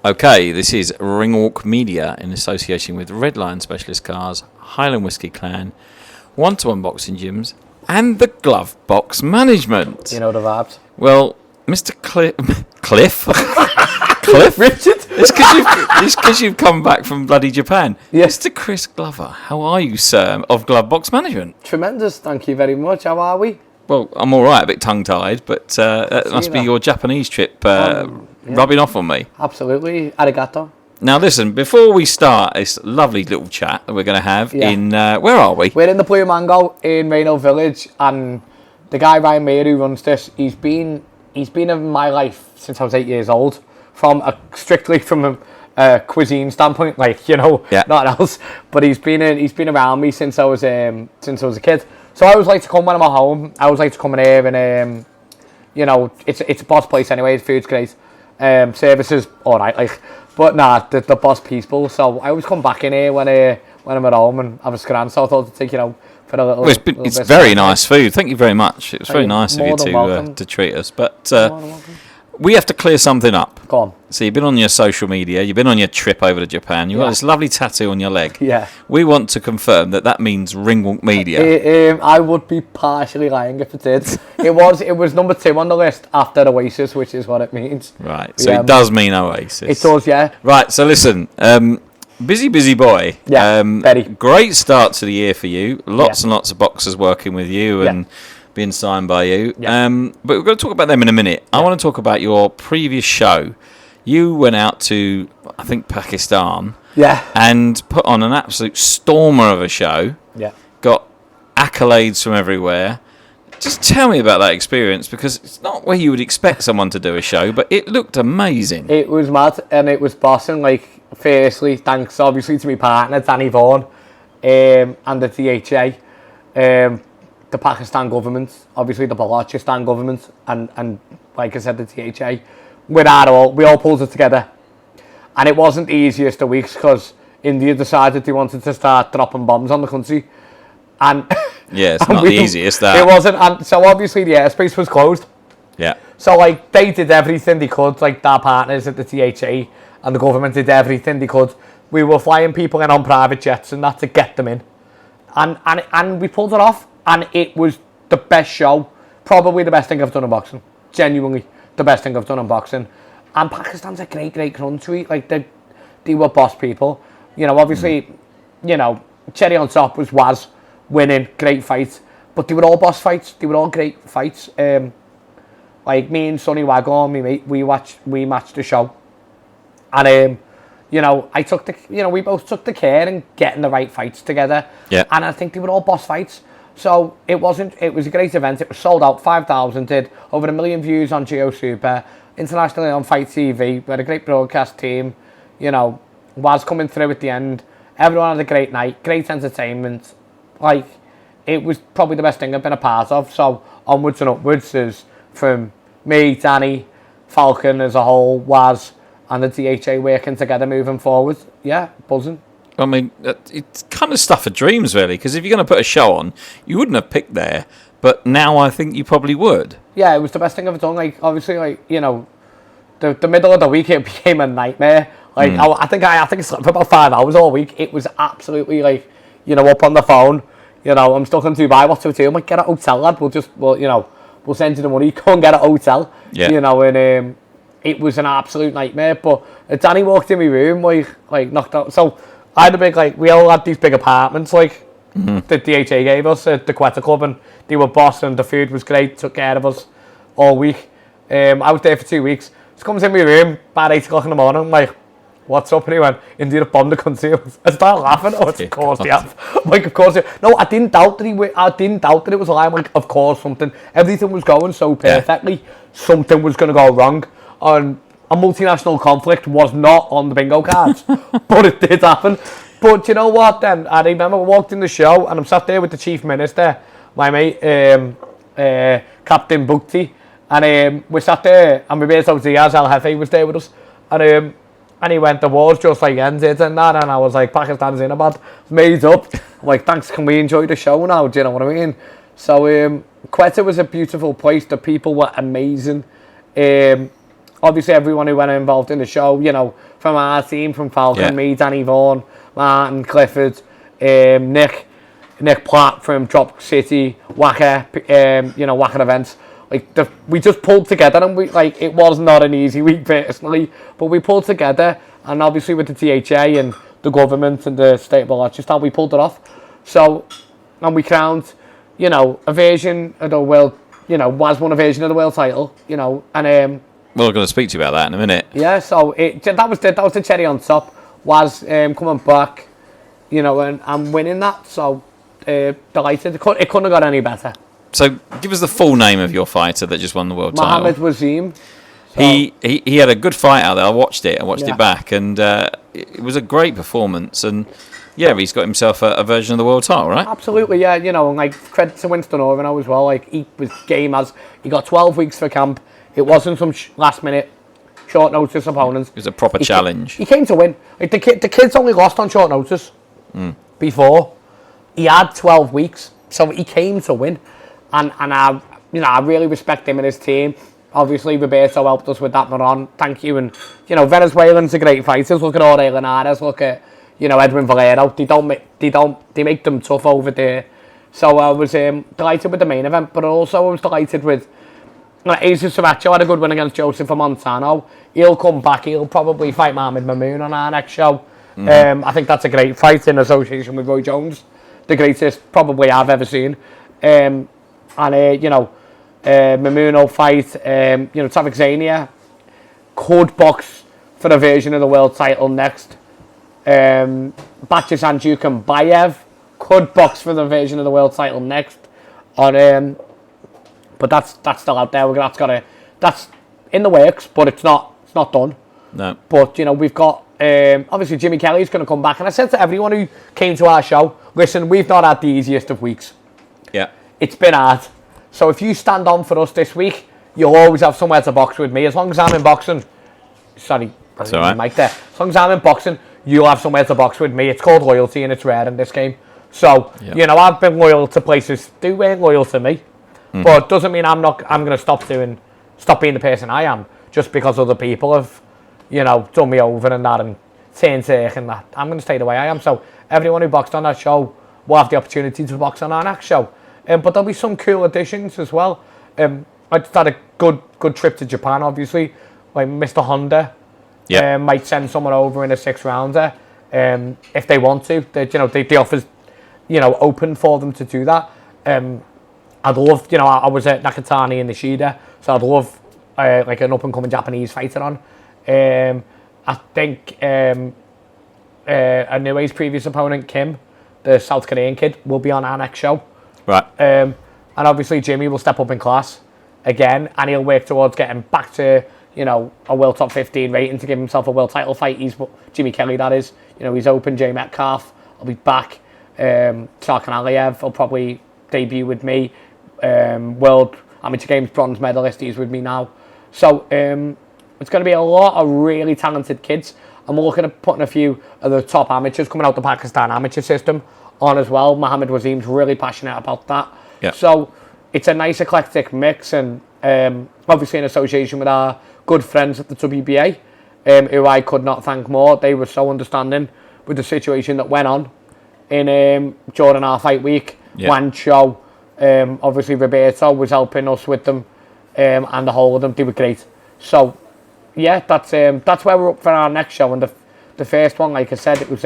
Okay, this is Ringwalk Media in association with Redline Specialist Cars, Highland Whiskey Clan, One-to-One Boxing Gyms, and the Glove Box Management. You know the vibes. Well, Mr. Cliff? Cliff? Richard? It's because you've come back from bloody Japan. Yes. Mr. Chris Glover, how are you, sir, of Glove Box Management? Tremendous, thank you very much. How are we? Well, I'm all right, a bit tongue-tied, but that must be your Japanese trip rubbing off on me. Absolutely. Arigato. Now, listen, before we start this lovely little chat that we're going to have in... where are we? We're in the Blue Mango in Reno Village, and the guy Ryan Mayer who runs this, he's been in my life since I was 8 years old, strictly from a cuisine standpoint, nothing else. But he's been around me since I was a kid. So I always like to come when I'm at home. I always like to come in here, and it's a boss place anyway. The food's great, services all right, but the boss peaceful. So I always come back in here when I'm at home and have a scran. So I thought to take for a little. Well, it's very nice food. Thank you very much. It was very nice of you to treat us. But we have to clear something up. Go on. So you've been on your social media. You've been on your trip over to Japan. You've got this lovely tattoo on your leg. Yeah. We want to confirm that means Ringwalk Media. I would be partially lying if it did. It was number 2 on the list after Oasis, which is what it means. Right. So it does mean Oasis. It does, yeah. Right. So listen. Busy boy. Yeah. Very. Great start to the year for you. Lots and lots of boxers working with you and being signed by you. Yeah. But we're going to talk about them in a minute. I want to talk about your previous show. You went out to, I think, Pakistan. Yeah. And put on an absolute stormer of a show. Yeah. Got accolades from everywhere. Just tell me about that experience, because it's not where you would expect someone to do a show, but it looked amazing. It was mad, and it was bossing. Firstly, thanks obviously to my partner Danny Vaughan, and the DHA, the Pakistan government, obviously the Balochistan government, and like I said, the DHA. We all pulled it together, and it wasn't the easiest of weeks because India decided they wanted to start dropping bombs on the country, and yeah, it's not the easiest. That it wasn't, and so obviously the airspace was closed. Yeah. So they did everything they could, our partners at the DHA and the government did everything they could. We were flying people in on private jets and that to get them in, and we pulled it off, and it was the best show, probably the best thing I've done in boxing, genuinely. The best thing I've done in boxing. And Pakistan's a great country. They were boss people. Obviously, cherry on top was Waz winning, great fight. But they were all boss fights. They were all great fights. Me and Sonny Wagon, my mate, we matched the show. And I took we both took the care in getting the right fights together. Yeah. And I think they were all boss fights. So it was a great event. It was sold out, 5,000, did over 1 million views on Geo Super, internationally on Fight TV. We had a great broadcast team, was coming through at the end. Everyone had a great night, great entertainment. It was probably the best thing I've been a part of. So onwards and upwards is from me, Danny, Falcon as a whole, Waz, and the DHA working together moving forward. Yeah, buzzing. I mean, it's kind of stuff of dreams, really, because if you're going to put a show on, you wouldn't have picked there, but now I think you probably would. Yeah, it was the best thing I've done. Obviously, the middle of the week, it became a nightmare. I think I slept for about 5 hours all week. It was absolutely, up on the phone. I'm stuck in Dubai, what to do? I'm like, get a hotel, lad. We'll send you the money, go and get a hotel. Yeah. And it was an absolute nightmare. But Danny walked in my room, knocked out. So I had a big, we all had these big apartments, the DHA gave us at the Quetta Club, and they were boss, and the food was great, took care of us all week. I was there for 2 weeks. He comes in my room about 8 o'clock in the morning. I'm like, what's up? And he went, India bombed the country. I started laughing. Of course they have. Of course. No, I didn't doubt that it was a lie. I'm like, of course, everything was going so perfectly. Yeah. Something was going to go wrong. And a multinational conflict was not on the bingo cards, but it did happen. But you know what then? I remember we walked in the show and I'm sat there with the Chief Minister, my mate, Captain Bukti, and we sat there and Roberto Diaz, El Jefe, was there with us. And he went, the war's just ended and that, and I was like, Pakistan's in a bad, made up. I'm like, thanks, can we enjoy the show now? Do you know what I mean? So Quetta was a beautiful place. The people were amazing. obviously everyone who went involved in the show, you know, from our team, from Falcon, me, Danny Vaughan, Martin, Clifford, Nick Platt from Drop City, Wacker, Wacker Events. Like, we just pulled together, and it was not an easy week personally, but we pulled together, and obviously with the THA and the government and the state of Balochistan, we pulled it off. So, and we crowned, a version of the world, was won a version of the world title, and well, I'm going to speak to you about that in a minute. yeah. So that was the cherry on top. Was coming back, and winning that. So delighted. It couldn't have got any better. So, give us the full name of your fighter that just won the world Mohammed title. Waseem. So, He had a good fight out there. I watched it. Yeah. It back, and it was a great performance. And yeah, he's got himself a version of the world title, right? absolutely, yeah. And credit to Winston Oweno as well. Like, he was game as he got 12 weeks for camp. It wasn't some last minute, short notice opponents. It was a proper challenge. He came to win. Like, the kids only lost on short notice before. He had 12 weeks, so he came to win. And I really respect him and his team. Obviously, Roberto helped us with that, Moran. Thank you. And, Venezuelans are great fighters. Look at Jorge Linares. Look at, Edwin Valero. They make them tough over there. So I was delighted with the main event, but also I was delighted with Jesus Saracho had a good win against Joseph Montano. He'll come back. He'll probably fight Mohamed Mamoon on our next show. I think that's a great fight in association with Roy Jones. The greatest probably I've ever seen. Mamoon will fight, Tavik Zania could box for a version of the world title next. Batches Andjukambayev could box for the version of the world title next. But that's still out there. That's in the works, but it's not done. No. But we've got obviously Jimmy Kelly's going to come back, and I said to everyone who came to our show, listen, we've not had the easiest of weeks. Yeah. It's been hard. So if you stand on for us this week, you'll always have somewhere to box with me. As long as I'm in boxing, sorry, that's all right. Mike there. As long as I'm in boxing, you'll have somewhere to box with me. It's called loyalty, and it's rare in this game. So I've been loyal to places who weren't loyal to me, but it doesn't mean I'm going to stop being the person I am just because other people have, done me over and that and turned sick and that. I'm going to stay the way I am. So everyone who boxed on that show will have the opportunity to box on our next show. But there'll be some cool additions as well. I just had a good trip to Japan, obviously. Like Mr. Honda might send someone over in a 6-rounder if they want to. The offer's open for them to do that. I'd love, I was at Nakatani and Nishida, so I'd love like an up-and-coming Japanese fighter on. I think Inoue's previous opponent, Kim, the South Korean kid, will be on our next show. Right. And obviously Jimmy will step up in class again, and he'll work towards getting back to, a world top 15 rating to give himself a world title fight. Jimmy Kelly, that is. He's open. Jay Metcalf will be back. Sharkan Aliyev will probably debut with me. World Amateur Games bronze medalist, he's with me now. So it's going to be a lot of really talented kids. And we're looking at putting a few of the top amateurs coming out the Pakistan amateur system on as well. Mohammed Waseem's really passionate about that. Yeah. So it's a nice eclectic mix, and obviously in association with our good friends at the WBA, who I could not thank more. They were so understanding with the situation that went on in during our fight week. Yeah. Wancho, obviously Roberto was helping us with them, and the whole of them. They were great. So yeah, that's where we're up for our next show. And the first one, like I said, it was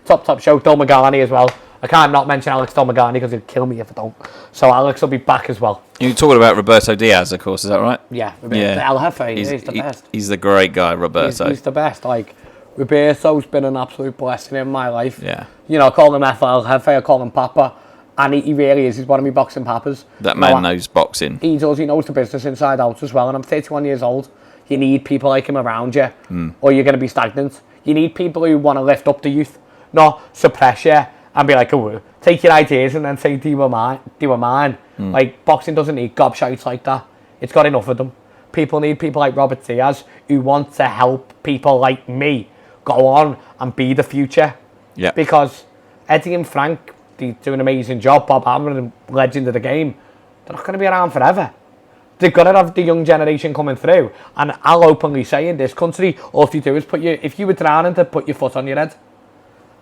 top show. Dolmagani as well. I can't not mention Alex Dolmagani because he'd kill me if I don't. So Alex will be back as well. You're talking about Roberto Diaz, of course, is that right? Yeah. El Jefe, he's the best. He's the great guy, Roberto. He's the best. Like, Roberto's been an absolute blessing in my life. Yeah. I call him El Jefe, I call him Papa. And he really is. He's one of my boxing papas. That man knows boxing. He does. He knows the business inside out as well. And I'm 31 years old. You need people like him around you, or you're going to be stagnant. You need people who want to lift up the youth, not suppress you and be like, oh, take your ideas and then say, do you mine? Like, boxing doesn't need gobshites like that. It's got enough of them. People need people like Robert Diaz who want to help people like me go on and be the future. Yeah. Because Eddie and Frank, they do an amazing job. Bob Hammer, legend of the game, they're not going to be around forever. they've got to have the young generation coming through. And I'll openly say in this country, all you do is if you were drowning, to put your foot on your head.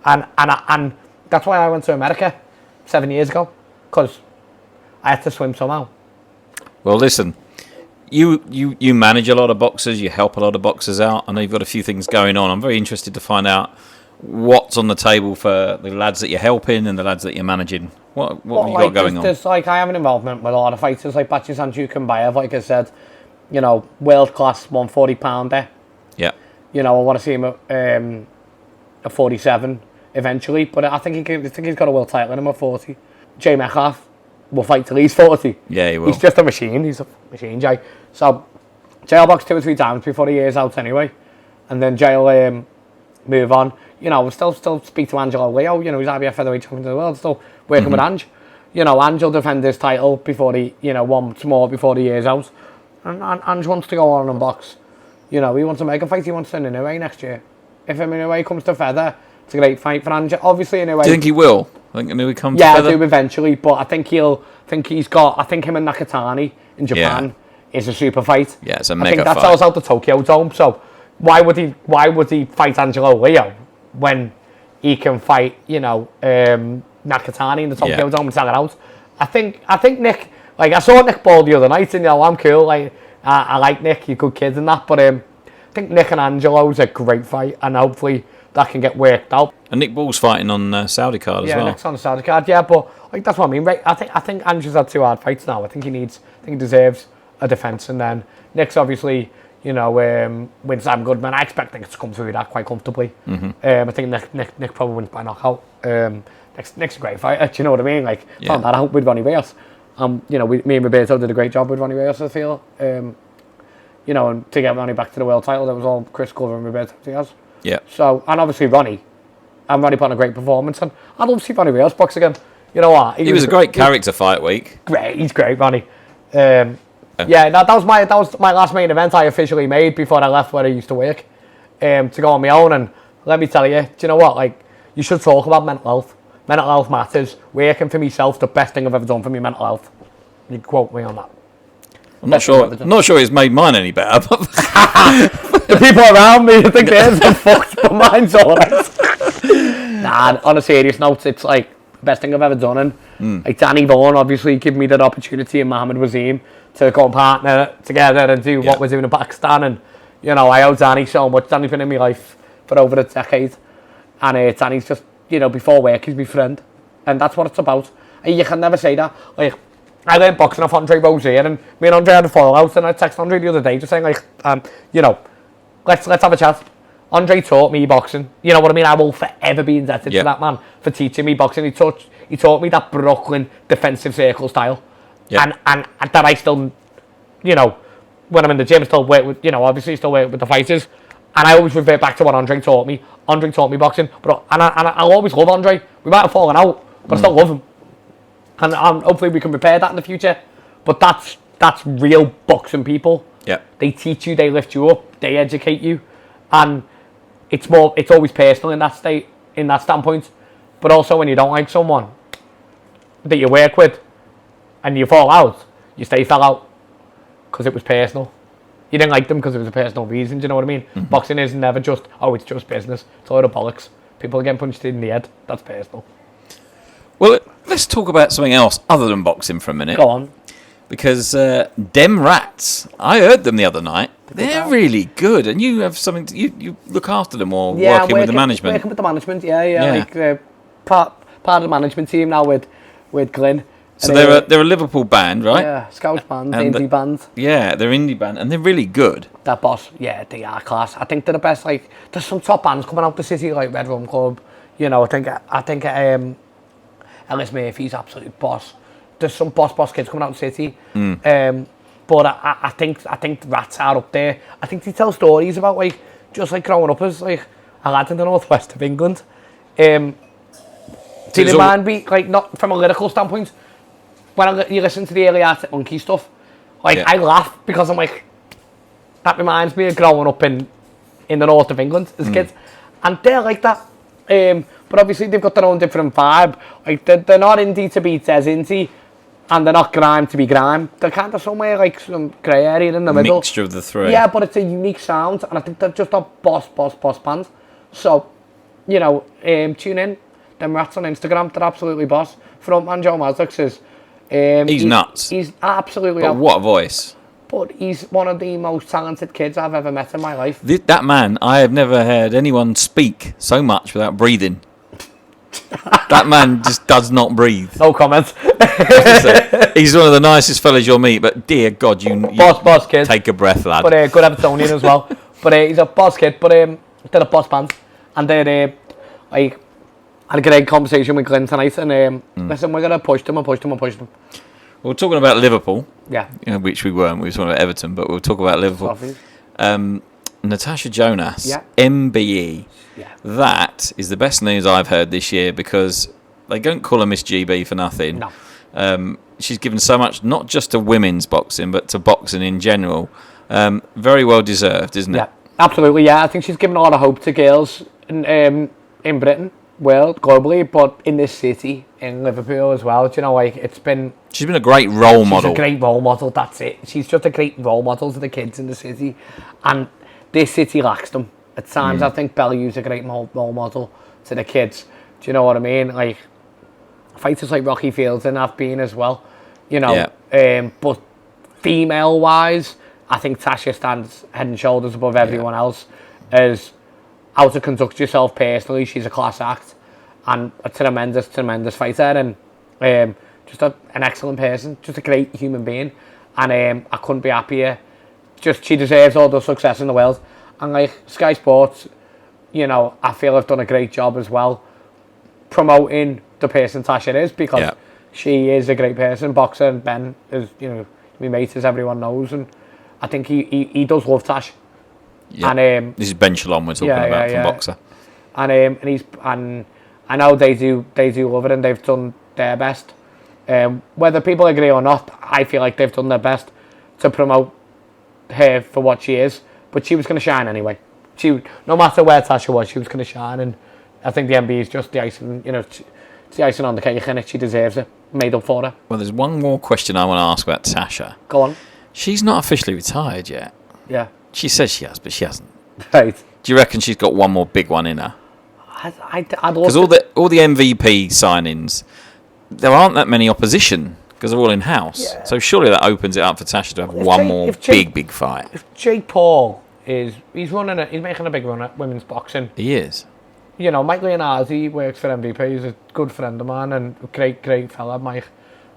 And that's why I went to America 7 years ago, because I had to swim somehow. Well, listen, you manage a lot of boxers, you help a lot of boxers out. I know you've got a few things going on. I'm very interested to find out what's on the table for the lads that you're helping and the lads that you're managing. What have you got going on? There's I have an involvement with a lot of fighters like Bachis Andrew, like I said, world class 140 pounder. Yeah. I want to see him at 47 eventually, but I think he's got a world title in him at 40. Jay Metcalf will fight till he's 40. Yeah, he will. He's just a machine. He's a machine, Jay. So Jay will box 2 or 3 times before the year's out anyway, and then Jay will move on. We'll still speak to Angelo Leo. He's IBF featherweight champion of the world. Still working with Ange. Ange will defend his title before once more before the year's out. And Ange wants to go on and box. He wants to make a fight. He wants to win Inoue next year. If Inoue comes to feather, it's a great fight for Ange. Obviously, Inoue. Do you think he will? I think Inoue comes to feather? I do eventually. But I think him and Nakatani in Japan is a super fight. Yeah, it's a mega fight. I think that sells out the Tokyo Dome. So why would he fight Angelo Leo when he can fight, Nakatani in the Tokyo Dome and sell it out? I think Nick, I saw Nick Ball the other night, and I'm cool. I like Nick, he's a good kid and that. But I think Nick and Angelo's a great fight, and hopefully that can get worked out. And Nick Ball's fighting on Saudi card as well. Yeah, Nick's on the Saudi card. Yeah, but that's what I mean. Right? I think Angelo's had 2 hard fights now. I think he deserves a defence, and then Nick's obviously. With Sam Goodman, I expect Nick to come through that quite comfortably. I think Nick probably wins by knockout. Nick's a great fighter, do you know what I mean? Found that out with Ronnie Rios. Me and Roberto did a great job with Ronnie Rios, I feel. And to get Ronnie back to the world title, that was all Chris Glover and Roberto Diaz. Yeah. So, and obviously Ronnie put on a great performance, and I'd love to see Ronnie Rios box again. You know what? He was a great character fight week. Great, he's great, Ronnie. Yeah, that was my last main event I officially made before I left where I used to work, to go on my own. And let me tell you, do you know what? You should talk about mental health. Mental health matters. Working for myself, the best thing I've ever done for my mental health. You can quote me on that. I'm not sure it's made mine any better. But the people around me think theirs are fucked, but mine's alright. Nah, on a serious note, it's the best thing I've ever done. And Danny Vaughan obviously gave me that opportunity, and Mohammed Wazeem, to go and partner together and do what we're doing in Pakistan. And I owe Danny so much. Danny's been in my life for over a decade, and Danny's just before work he's my friend, and that's what it's about. And you can never say that. I learned boxing off Andre Rozier, and me and Andre had a fallout, and I texted Andre the other day just saying let's have a chat. Andre taught me boxing. You know what I mean? I will forever be indebted to that man for teaching me boxing. He taught me that Brooklyn defensive circle style. Yeah. And that I still, when I'm in the gym, still work with, obviously still work with the fighters. And I always revert back to what Andre taught me. Andre taught me boxing. And I'll always love Andre. We might have fallen out, but I still love him. And hopefully we can repair that in the future. But that's real boxing people. Yeah. They teach you, they lift you up, they educate you. And it's always personal in that standpoint. But also when you don't like someone that you work with, and you fall out, you say you fell out because it was personal. You didn't like them because it was a personal reason, do you know what I mean? Boxing is never just, it's just business. It's a lot of bollocks. People are getting punched in the head. That's personal. Well, let's talk about something else other than boxing for a minute. Go on. Because Dem Rats, I heard them the other night. They're really good, and you have something. You look after them or working with the management. Working with the management, yeah. Part of the management team now with Glyn. So they're a Liverpool band, right? Yeah, Scouse band, indie band. Yeah, they're indie band, and they're really good. That boss, yeah, they are class. I think they're the best. There's some top bands coming out the city, like Red Rum Club. I think Ellis Murphy's absolute boss. There's some boss kids coming out the city. But I think Rats are up there. I think they tell stories about just growing up as a lad in the northwest of England. Didn't mind be not from a lyrical standpoint. When you listen to the early Arctic Monkey stuff, I laugh because I'm that reminds me of growing up in the north of England as kids, and they're like that. But obviously they've got their own different vibe. They're not indie to be as indie, and they're not grime to be grime. They're kind of somewhere like some grey area in the middle. Mixture of the three. Yeah, but it's a unique sound, and I think they're just a boss band. So, you know, tune in. Them rats on Instagram, they're absolutely boss. Frontman Joe Mazzox is... he's nuts. He's absolutely... But what a voice. But he's one of the most talented kids I've ever met in my life. That man, I have never heard anyone speak so much without breathing. That man just does not breathe. No comment. He's one of the nicest fellas you'll meet, but dear God, you boss kid. take a breath, lad. But good Evertonian as well. But he's a boss kid. But they're a boss band, and they're like, I had a great conversation with Glenn tonight, and listen, we're gonna push them. We're talking about Liverpool, Yeah. Which we weren't. We were talking about Everton, but we'll talk about Liverpool. Natasha Jonas, Yeah. MBE. Yeah. That is the best news I've heard this year, because they don't call her Miss GB for nothing. No. She's given so much, not just to women's boxing, but to boxing in general. Very well deserved, isn't it? Yeah. Absolutely. Yeah. I think she's given a lot of hope to girls in Britain, world, globally, but in this city, in Liverpool as well. Do you know, like, she's been a great role model. She's a great role model, that's it. She's just a great role model to the kids in the city. And this city lacks them. At times, I think Bellew's a great role model to the kids. Do you know what I mean? Like, fighters like Rocky Fielding have been as well. You know, but female-wise, I think Tasha stands head and shoulders above everyone else as how to conduct yourself personally. She's a class act and a tremendous fighter, and just an excellent person, just a great human being, and I couldn't be happier. Just, she deserves all the success in the world. And like Sky Sports, you know, I feel I've done a great job as well promoting the person Tasha is, because she is a great person. Boxer, and Ben is, you know, my mate, as everyone knows, and I think he does love Tash. Yeah. And this is Ben Shalom we're talking about from Boxer. And I know they do love it, and they've done their best. Whether people agree or not, I feel like they've done their best to promote her for what she is. But she was going to shine anyway. No matter where Tasha was, she was going to shine, and I think the MB is just the icing. You know, it's the icing on the cake, and she deserves it. Made up for her. Well, there's one more question I want to ask about Tasha. Go on. She's not officially retired yet. Yeah. She says she has, but she hasn't. Right. Do you reckon she's got one more big one in her? Because all the MVP signings, there aren't that many opposition because they're all in house. Yeah. So surely that opens it up for Tasha to have one more big fight. If Jake Paul he's making a big run at women's boxing. He is. You know, Mike Leonardi works for MVP. He's a good friend of mine and a great fella, Mike.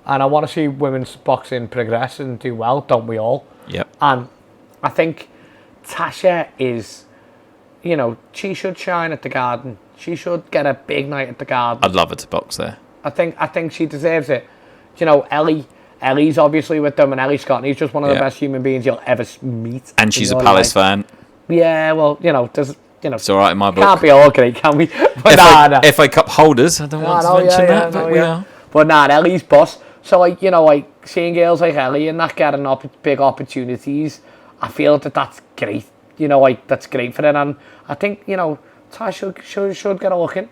And I want to see women's boxing progress and do well, don't we all? Yep. And I think Tasha is, you know, she should shine at the Garden. She should get a big night at the Garden. I'd love her to box there. I think she deserves it. You know, Ellie's obviously with them, and Ellie Scott, and he's just one of the best human beings you'll ever meet. And she's a Palace fan. Yeah, well, you know, it's all right in my book. Can't be all great, can we? But FA Cup holders, I don't want to mention that, but we are. But Ellie's boss. So, like, you know, like, seeing girls like Ellie and that getting big opportunities, I feel that's great. You know, like, that's great for them. And I think, you know, Tasha should get a look in.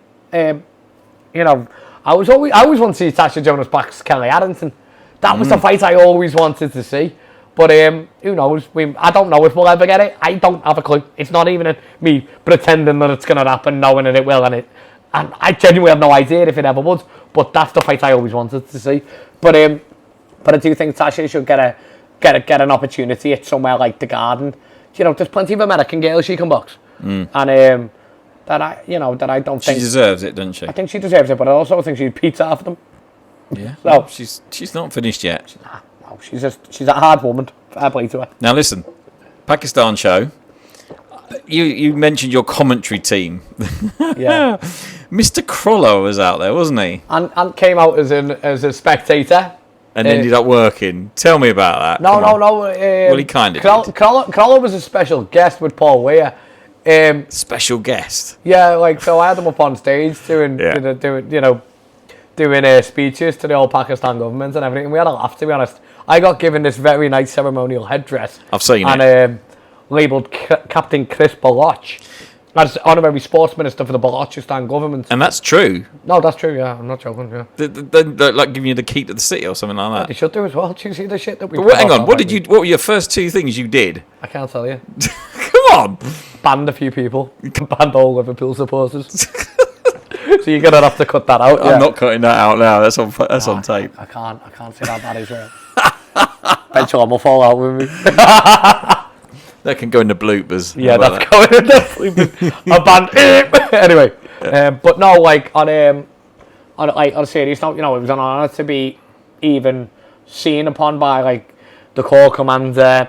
You know, I always wanted to see Tasha Jonas back Kelly Harrington. That was the fight I always wanted to see. But who knows? I don't know if we'll ever get it. I don't have a clue. It's not even me pretending that it's going to happen, knowing that it will. And I genuinely have no idea if it ever would. But that's the fight I always wanted to see. But I do think Tasha should get an opportunity at somewhere like the Garden. You know, there's plenty of American girls she can box. And that I don't think she deserves it, doesn't she? I think she deserves it, but I also think she'd beat half them. Yeah. So she's not finished yet. No, she's a hard woman. Fair play to her. Now listen, Pakistan show. You mentioned your commentary team. Yeah. Mr. Crollo was out there, wasn't he? And came out as a spectator. And ended up working. Tell me about that. No. Well, he kind of did. Crollo was a special guest with Paul Weir. Special guest. Yeah, like, so I had him up on stage doing speeches to the whole Pakistan government and everything. We had a laugh, to be honest. I got given this very nice ceremonial headdress. I've seen it. And labelled Captain Chris Baloch. As honorary sports minister for the Balochistan government. And that's true. No, that's true, yeah. I'm not joking, yeah. They're like giving you the key to the city or something like They that. should do as well. Do you see the shit that we... But hang on, what were your first 2 things you did? I can't tell you. Come on. Banned a few people. Banned all Liverpool supporters. So you're going to have to cut that out. I'm not cutting that out now. That's on tape. I can't say that bad is it. Bet Sean will fall out with me. That can go in the bloopers. Yeah, How about that's going to definitely be a band. Anyway, but no, like on a serious note, you know, it was an honour to be even seen upon by like the Corps Commander,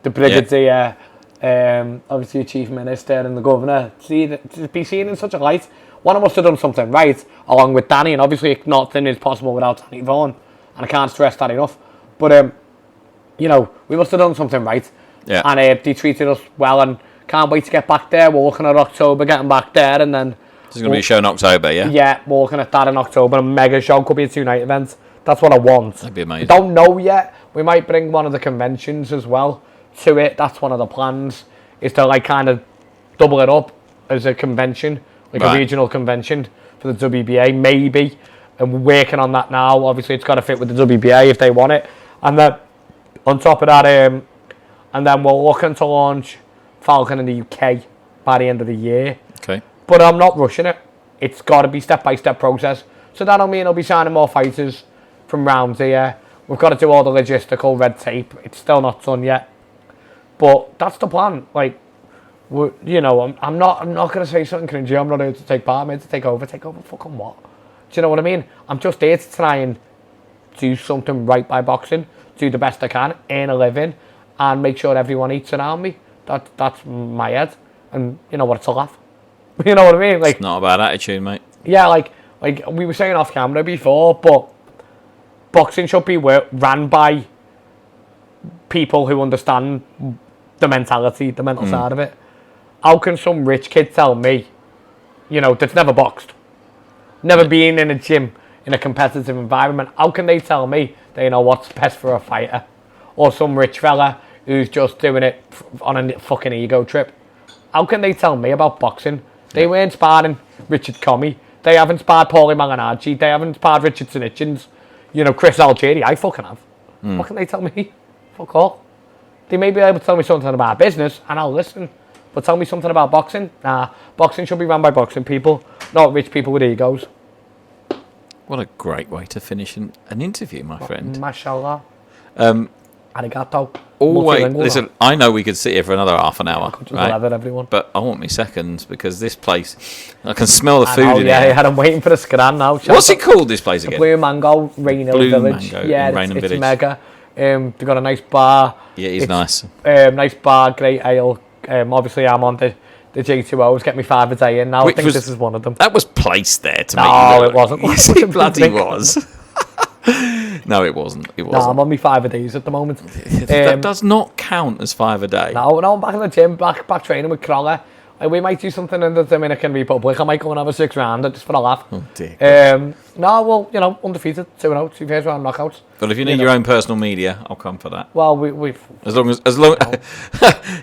the Brigadier, obviously the Chief Minister and the Governor. To be seen in such a light, one of us have done something right, along with Danny, and obviously nothing is possible without Danny Vaughan, and I can't stress that enough. But you know, we must have done something right. Yeah. And they treated us well, and can't wait to get back there. We're looking at October, getting back there, and then... There's going to be a show in October, yeah? Yeah, we're looking at that in October. A mega show, could be a 2-night event. That's what I want. That'd be amazing. Don't know yet. We might bring one of the conventions as well to it. That's one of the plans, is to like kind of double it up as a convention, like a regional convention for the WBA, maybe. And we're working on that now. Obviously, it's got to fit with the WBA if they want it. And then, on top of that... and then we're looking to launch Falcon in the UK by the end of the year. Okay. But I'm not rushing it. It's got to be step-by-step process. So that'll mean I'll be signing more fighters from round here. We've got to do all the logistical red tape. It's still not done yet. But that's the plan. Like, you know, I'm not going to say something cringy. I'm not here to take part. I'm here to take over. Take over fucking what? Do you know what I mean? I'm just here to try and do something right by boxing. Do the best I can. Earn a living. And make sure everyone eats around me. That's my head. And you know what, it's a laugh. You know what I mean? Like, it's not a bad attitude, mate. Yeah, like we were saying off camera before, but boxing should be ran by people who understand the mentality, the mental side of it. How can some rich kid tell me, you know, that's never boxed, never been in a gym, in a competitive environment, how can they tell me they know what's best for a fighter? Or some rich fella who's just doing it on a fucking ego trip. How can they tell me about boxing? They weren't sparring Richard Comey. They haven't sparred Paulie Malignaggi. They haven't sparred Richard Sinichins. You know, Chris Algieri. I fucking have. What can they tell me? Fuck all. They may be able to tell me something about business, and I'll listen. But tell me something about boxing? Nah. Boxing should be run by boxing people, not rich people with egos. What a great way to finish an interview, my friend. Mashallah. Arigato. Always, Multilingual. listen, I know we could sit here for another half an hour, right? Everyone. But I want me seconds because this place, I can smell the food in yeah, here. Yeah, I'm waiting for the scran now. What's it called, this place again? Blue Mango, Rainhill Blue Village. Mango Yeah, in Rainhill it's Village. mega. They've got a nice bar. Yeah, it's nice. Nice bar, great ale. Obviously, I'm on the J2Os. Get me 5 a day in now. I think this is one of them. That was placed there to No, make you look it wasn't. Yes, it bloody was. No, it wasn't. It No, wasn't. I'm on me 5 a days at the moment. That does not count as 5 a day. No, I'm back in the gym, back training with Crawler. We might do something in the Dominican Republic. I might go and have a 6-rounder just for a laugh. Oh, dear. No, well, you know, undefeated, 2-0, 2 first round knockouts. But if you need your own personal media, I'll come for that. Well, we've... As long,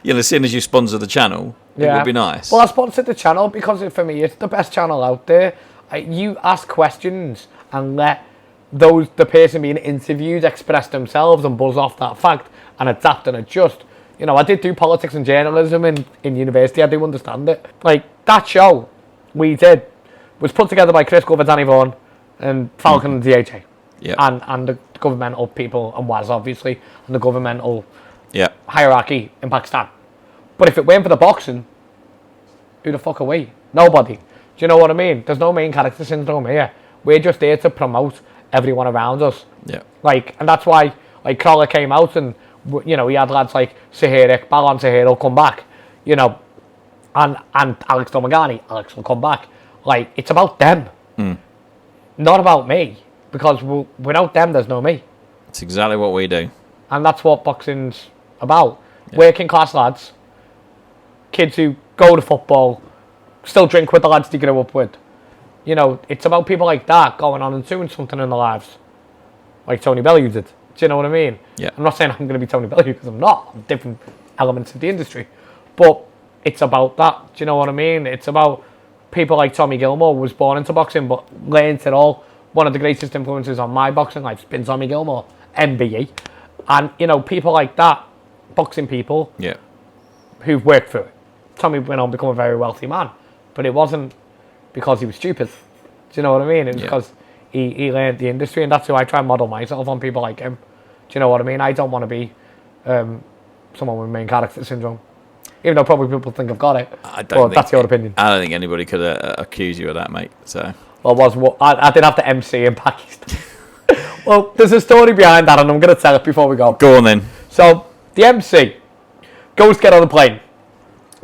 you know, as soon as you sponsor the channel, it would be nice. Well, I sponsored the channel because for me, it's the best channel out there. You ask questions and let the person being interviewed express themselves and buzz off that fact and adapt and adjust. You know, I did do politics and journalism in university. I do understand it. Like, that show we did was put together by Chris Glover, Danny Vaughan, and Falcon and DHA. Yeah. And the governmental people, and WAS, obviously, and the governmental Yeah. hierarchy in Pakistan. But if it weren't for the boxing, who the fuck are we? Nobody. Do you know what I mean? There's no main character syndrome here. We're just there to promote everyone around us. Yeah. Like, and that's why, like, Crawler came out and, you know, he had lads like Sahir Iqbal and Sahir will come back, you know, and Alex Domagani, Alex will come back. Like, it's about them, not about me, because without them, there's no me. It's exactly what we do. And that's what boxing's about. Yeah. Working class lads, kids who go to football, still drink with the lads they grew up with. You know, it's about people like that going on and doing something in their lives. Like Tony Bellew did. Do you know what I mean? Yeah. I'm not saying I'm going to be Tony Bellew because I'm not. I'm different elements of the industry. But it's about that. Do you know what I mean? It's about people like Tommy Gilmore, who was born into boxing, but learned it all. One of the greatest influences on my boxing life has been Tommy Gilmore, MBE. And, you know, people like that, boxing people, Yeah. who've worked through it. Tommy went on to become a very wealthy man, but it wasn't because he was stupid. Do you know what I mean? It was because he learned the industry, and that's who I try and model myself on, people like him. Do you know what I mean? I don't want to be someone with main character syndrome, even though probably people think I've got it. That's your opinion. I don't think anybody could accuse you of that, mate. So. Well, I did have to MC in Pakistan. Well, there's a story behind that, and I'm going to tell it before we go. Go on then. So the MC goes to get on the plane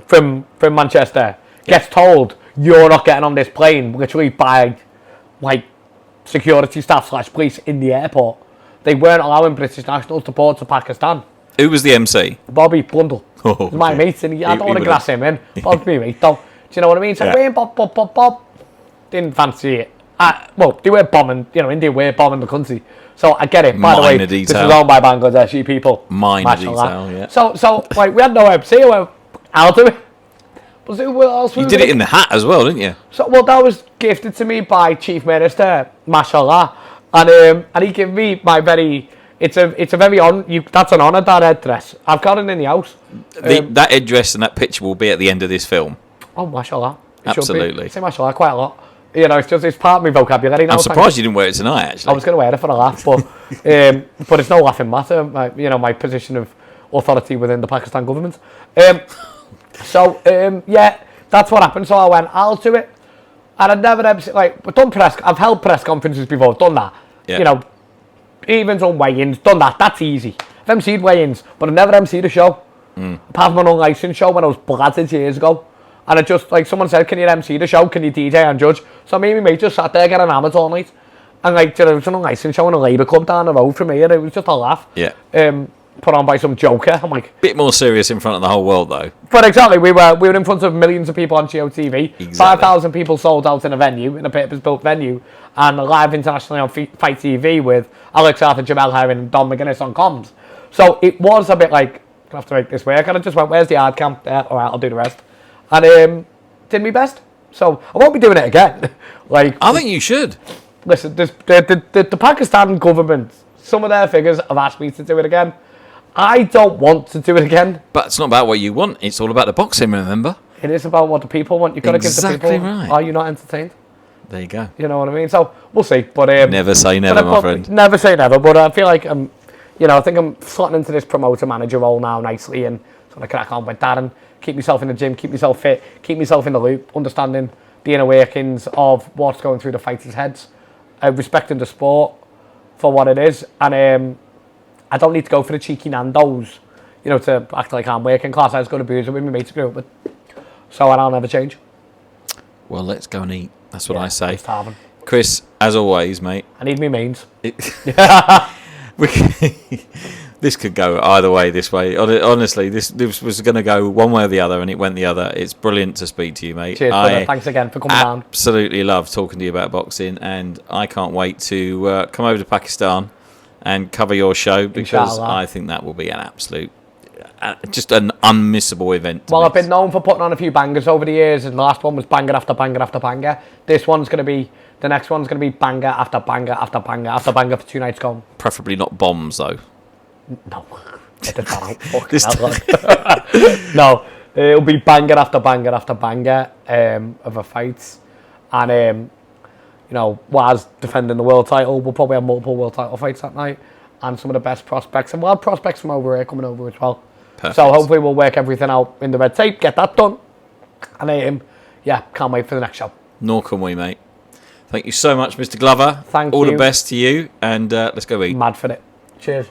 from Manchester. Gets told you're not getting on this plane, literally by like security staff / police in the airport. They weren't allowing British nationals to board to Pakistan. Who was the MC? Bobby Blundell. Oh, He's my mate, and I don't want to grass him in. Bob's me mate, though. Do you know what I mean? So Bob. Didn't fancy it. Well, they were bombing, you know, India were bombing the country. So I get it. By the way, this is owned by Bangladeshi people. Minor detail, yeah. So like, we had no MC. Well, I'll do it. But who else? You did it in the hat as well, didn't you? So, well, that was gifted to me by Chief Minister, mashallah. And he gave me my very... It's a very that's an honour, that headdress. I've got it in the house. That headdress and that picture will be at the end of this film. Oh, mashallah. Absolutely. I say mashallah quite a lot. You know, it's part of my vocabulary now. I'm surprised you didn't wear it tonight, actually. I was going to wear it for a laugh, but it's no laughing matter. My position of authority within the Pakistan government. Yeah, that's what happened. So I went, I'll do it. And I'd never I've held press conferences before, done that. Yeah. You know, even done weigh-ins, done that. That's easy. I've MC'd weigh-ins, but I never MC'd a show. Apart from an unlicensed show when I was bladdered years ago. And it just, like, someone said, can you MC the show? Can you DJ and judge? So me and my mate just sat there getting hammered all night. And, like, there was an unlicensed show in a Labour club down the road from me, and it was just a laugh. Yeah. Put on by some joker. I'm like... Bit more serious in front of the whole world, though. But exactly, we were in front of millions of people on GOTV. Exactly. 5,000 people sold out in a venue, in a purpose-built venue. And live internationally on Fight TV with Alex Arthur, Jamel Herring, and Don McGuinness on comms. So it was a bit like, I have to make this work. And I just went, where's the hard camp? There, all right, I'll do the rest. And did my best. So I won't be doing it again. Like, I think you should. Listen, the Pakistan government, some of their figures have asked me to do it again. I don't want to do it again. But it's not about what you want. It's all about the boxing, remember? It is about what the people want. You've got to give the people... Right. Are you not entertained? There you go. You know what I mean? So, we'll see. But Never say never, my friend. Never say never, but I feel like I think I'm slotting into this promoter manager role now nicely, and sort of crack on with that and keep myself in the gym, keep myself fit, keep myself in the loop, understanding the inner workings of what's going through the fighters' heads, respecting the sport for what it is, and I don't need to go for the cheeky Nando's, to act like I'm working class. I just go to booze with my mates grew up with. So I'll never change. Well, let's go and eat. That's what I say. Starving. Chris, as always, mate. I need me mains. This could go either way this way. Honestly, this was going to go one way or the other, and it went the other. It's brilliant to speak to you, mate. Cheers, brother. Thanks again for coming down. Absolutely love talking to you about boxing, and I can't wait to come over to Pakistan and cover your show, because Inshallah. I think that will be an absolute... just an unmissable event. Well, I've been known for putting on a few bangers over the years, and the last one was banger after banger after banger. The next one's going to be banger after banger after banger after banger for 2 nights gone. Preferably not bombs, though. No. Edit that out. No. It'll be banger after banger after banger of a fight. And, Waz defending the world title. We'll probably have multiple world title fights that night. And some of the best prospects. And we'll have prospects from over here coming over as well. Perfect. So hopefully we'll work everything out in the red tape, get that done. And can't wait for the next show. Nor can we, mate. Thank you so much, Mr. Glover. Thank you. All you. the best to you, and let's go eat. Mad for it. Cheers.